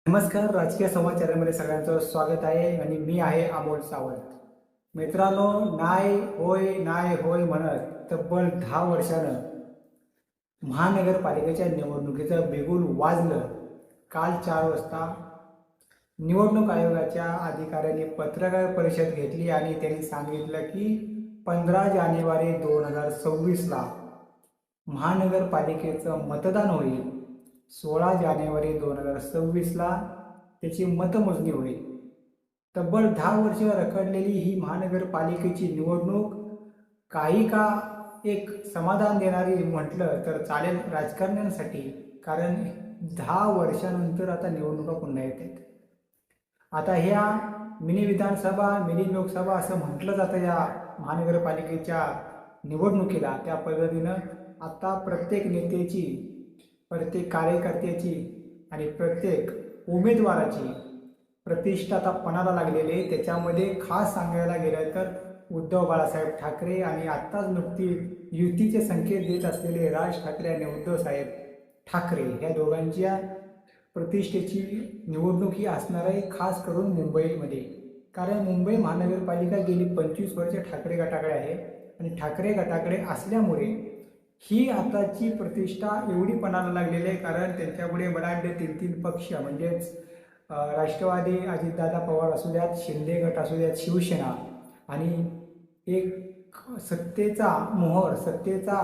नमस्कार. राजकीय संवाद चॅनलमध्ये सगळ्यांचं स्वागत आहे आणि मी आहे अमोल सावंत. मित्रांनो, नाही होय म्हणत तब्बल 10 वर्षानं महानगरपालिकेच्या निवडणुकीचं बिगुल वाजलं. काल 4 वाजता निवडणूक आयोगाच्या अधिकाऱ्यांनी पत्रकार परिषद घेतली आणि त्यांनी सांगितलं की 15 जानेवारी 2026ला महानगरपालिकेचं मतदान होईल. 16 जानेवारी 2026ला त्याची मतमोजणी होईल. तब्बल 10 वर्ष रखडलेली ही महानगरपालिकेची निवडणूक काही का एक समाधान देणारी म्हटलं तर चालेल राजकारण्यांसाठी, कारण 10 वर्षानंतर आता निवडणुका पुन्हा येत आहेत. आता ह्या मिनी विधानसभा, मिनी लोकसभा असं म्हटलं जातं या महानगरपालिकेच्या निवडणुकीला. त्या पद्धतीनं आता प्रत्येक नेत्याची, प्रत्येक कार्यकर्त्याची आणि प्रत्येक उमेदवाराची प्रतिष्ठा आता पणाला लागलेली आहे. त्याच्यामध्ये खास सांगायला गेलं तर उद्धव बाळासाहेब ठाकरे आणि आत्ताच नुकती युतीचे संकेत देत असलेले राज ठाकरे आणि उद्धवसाहेब ठाकरे ह्या दोघांच्या प्रतिष्ठेची निवडणूक ही असणार आहे, खास करून मुंबईमध्ये. कारण मुंबई महानगरपालिका गेली 25 वर्ष ठाकरे गटाकडे आहे आणि ठाकरे गटाकडे असल्यामुळे ही आताची प्रतिष्ठा एवढी पणाला लागलेली आहे. कारण त्यांच्यापुढे बराचसे 3 पक्ष म्हणजेच राष्ट्रवादी अजितदादा पवार असू द्यात, शिंदे गट असू द्यात, शिवसेना आणि एक सत्तेचा मोहर, सत्तेचा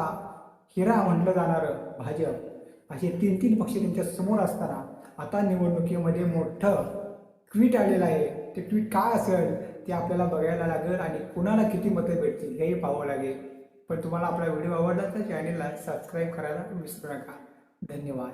हिरा म्हटलं जाणारं भाजप, असे 3 पक्ष त्यांच्या समोर असताना आता निवडणुकीमध्ये मोठं ट्विट आलेलं आहे. ते ट्विट काय असेल ते आपल्याला बघायला लागेल आणि कुणाला किती मतं भेटतील हेही पाहावं लागेल. पण तुम्हाला आपला व्हिडिओ आवडला तर चॅनेलला सबस्क्राईब करायला विसरू नका. धन्यवाद.